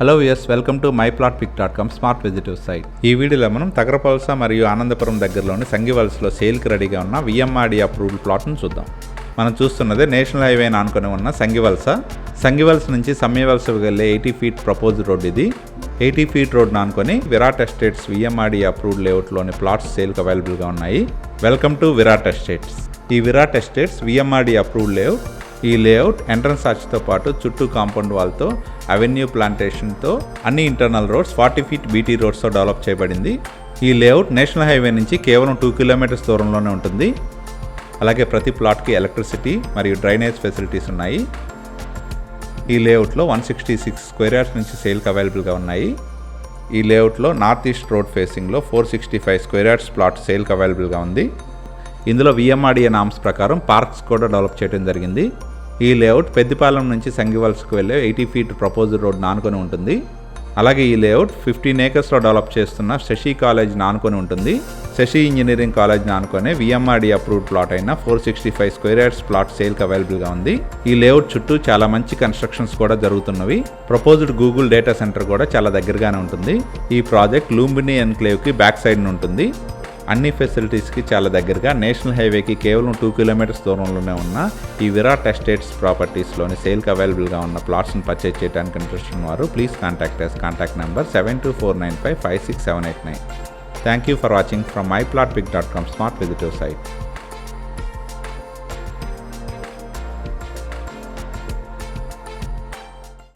Hello viewers, welcome to myplotpic.com smart విజిటివ్ site. ఈ వీడియోలో మనం తగరపల్స మరియు ఆనందపురం దగ్గరలోని సంగివల్స్లో సేల్కి రెడీగా ఉన్న విఎంఆర్డి అప్రూవ్డ్ ప్లాట్ను చూద్దాం. మనం చూస్తున్నదే నేషనల్ హైవేని ఆనుకొని ఉన్న సంగివల్స్ నుంచి సమ్యవల్స వెళ్ళే 80 ఫీట్ ప్రపోజ్ రోడ్. ఇది 80 ఫీట్ రోడ్ను ఆనుకొని విరాట్ ఎస్టేట్స్ విఎంఆర్డి అప్రూవ్డ్ లేఅవుట్లోని ప్లాట్స్ సేల్కి అవైలబుల్గా ఉన్నాయి. Welcome to Virat estates. ఈ Virat estates VMRD approved layout. ఈ లేఅవుట్ ఎంట్రన్స్ ఆర్చ్తో పాటు చుట్టూ కాంపౌండ్ వాల్తో, అవెన్యూ ప్లాంటేషన్తో, అన్ని ఇంటర్నల్ రోడ్స్, 40 ఫీట్ బీటీ రోడ్స్తో డెవలప్ చేయబడింది. ఈ లేఅవుట్ నేషనల్ హైవే నుంచి కేవలం 2 కిలోమీటర్స్ దూరంలోనే ఉంటుంది. అలాగే ప్రతి ప్లాట్కి ఎలక్ట్రిసిటీ మరియు డ్రైనేజ్ ఫెసిలిటీస్ ఉన్నాయి. ఈ లేఅవుట్లో 166 స్క్వేర్ యార్డ్స్ నుంచి సేల్కి అవైలబుల్గా ఉన్నాయి. ఈ లేఅవుట్లో నార్త్ ఈస్ట్ రోడ్ ఫేసింగ్లో 465 స్క్వేర్ యార్డ్స్ ప్లాట్ సేల్కి అవైలబుల్గా ఉంది. ఇందులో విఎంఆర్డిఏ నామ్స్ ప్రకారం పార్క్స్ కూడా డెవలప్ చేయడం జరిగింది. ఈ లేఅవుట్ పెద్దిపాలెం నుంచి సంగివల్స్కు వెళ్ళే 80 ఫీట్ ప్రపోజ్డ్ రోడ్ ఆనుకొని ఉంటుంది. అలాగే ఈ లేఅవుట్ 15 ఏకర్స్లో డెవలప్ చేస్తున్న శశి కాలేజ్ ఆనుకొని ఉంటుంది. శశి ఇంజనీరింగ్ కాలేజ్ ఆనుకొని విఎంఆర్డి అప్రూవ్డ్ ప్లాట్ అయిన 465 స్క్వేర్ యార్డ్స్ ప్లాట్ సేల్కి అవైలబుల్గా ఉంది. ఈ లేఅవుట్ చుట్టూ చాలా మంచి కన్స్ట్రక్షన్స్ కూడా జరుగుతున్నవి. ప్రపోజ్డ్ గూగుల్ డేటా సెంటర్ కూడా చాలా దగ్గరగానే ఉంటుంది. ఈ ప్రాజెక్ట్ లూంబినీ ఎన్క్లేవ్కి బ్యాక్ సైడ్ ఉంటుంది. అన్ని ఫెసిలిటీస్కి చాలా దగ్గరగా, నేషనల్ హైవేకి కేవలం 2 కిలోమీటర్స్ దూరంలోనే ఉన్న ఈ విరాట్ ఎస్టేట్స్ ప్రాపర్టీస్లోని సేల్కి అవైలబుల్గా ఉన్న ప్లాట్స్ని పర్చేజ్ చేయడానికి ఇంట్రెస్ట్ ఉన్నవారు please contact number 7249556789. Thank you for watching from myplotpic.com smart విజిటివ్ సైట్.